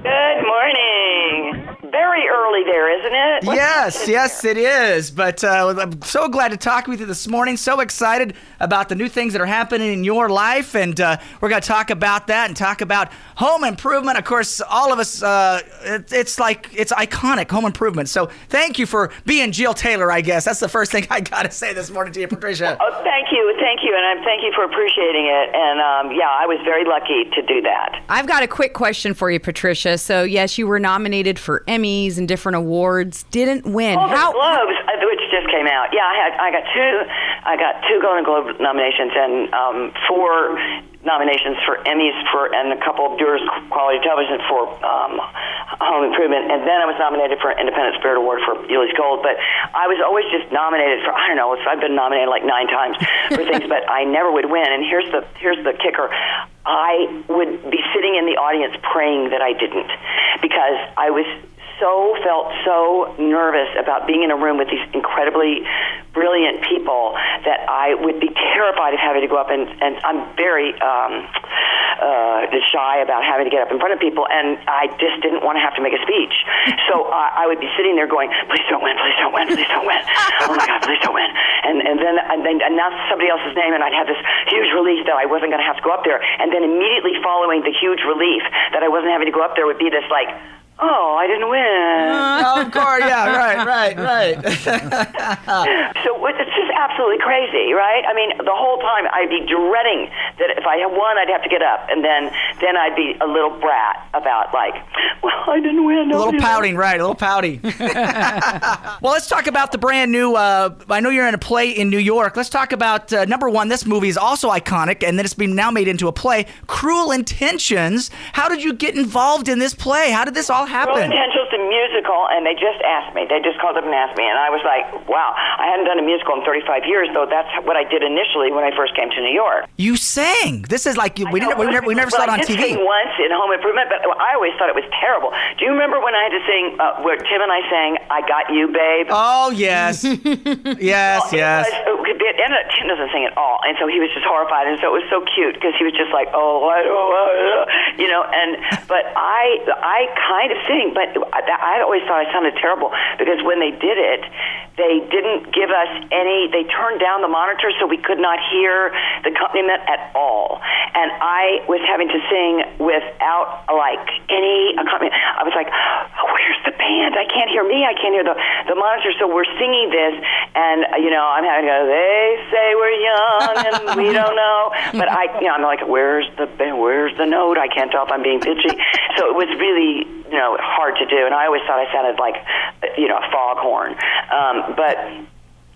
Good morning. Very early there, isn't it? Yes, it is. But I'm so glad to talk with you this morning. So excited about the new things that are happening in your life. And we're going to talk about that and talk about home improvement. Of course, all of us, it's iconic, home improvement. So thank you for being Jill Taylor, I guess. That's the first thing I got to say this morning to you, Patricia. Oh, thank you. And thank you for appreciating it. And I was very lucky to do that. I've got a quick question for you, Patricia. So yes, you were nominated for Emmys and different awards. Didn't win. Well, the Globes, which just came out. Yeah, I got two Golden Globe nominations and 4 nominations for Emmys and a couple of Viewers Quality Television for Home Improvement, and then I was nominated for an Independent Spirit Award for Ulysses Gold. But I was always just nominated for, I don't know, I've been nominated like 9 times for things, but I never would win. And here's the kicker. I would be sitting in the audience praying that I didn't, because I felt so nervous about being in a room with these incredibly brilliant people that I would be terrified of having to go up, and I'm very shy about having to get up in front of people, and I just didn't want to have to make a speech. So I would be sitting there going, please don't win, please don't win, please don't win. Oh my God, please don't win. And then announce somebody else's name, and I'd have this huge relief that I wasn't going to have to go up there. And then immediately following the huge relief that I wasn't having to go up there would be this like, oh, I didn't win. Of course, yeah, right. So it's just absolutely crazy, right? I mean, the whole time I'd be dreading that if I won, I'd have to get up, and then I'd be a little brat about like, well, I didn't win. A little pouting, right? A little pouty. Well, let's talk about the brand new. I know you're in a play in New York. Let's talk about number one. This movie is also iconic, and then it's been now made into a play. Cruel Intentions. How did you get involved in this play? How did this all happen? Cruel Intentions, a musical, and they just asked me. They just called up and asked me, and I was like, wow, I hadn't done a musical in 35 years, though that's what I did initially when I first came to New York. You sang. This is like, we never saw it on TV. I did sing once in Home Improvement, but I always thought it was terrible. Do you remember when I had to sing, where Tim and I sang, I Got You, Babe? Oh, yes. yes. Tim doesn't sing at all, and so he was just horrified, and so it was so cute, because he was just like, but I kind of sing, but I always thought I sounded terrible, because when they did it, they didn't give us they turned down the monitor so we could not hear the accompaniment at all, and I was having to sing without like any accompaniment. I was like, where's the band? I can't hear me, I can't hear the monitor, so we're singing this, and I'm having to go, they say we're young and we don't know, but I'm like, where's the note? I can't tell if I'm being pitchy. So it was really hard to do, and I always thought I sounded like a foghorn, but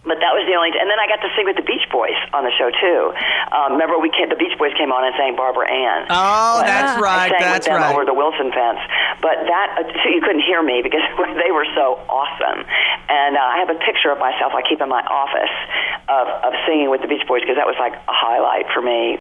that was the only, and then I got to sing with the Beach Boys on the show too. Remember, the Beach Boys came on and sang Barbara Ann. Oh, that's right. I sang with them over the Wilson fence. But so you couldn't hear me because they were so awesome. And I have a picture of myself I keep in my office of singing with the Beach Boys, because that was like a highlight for me.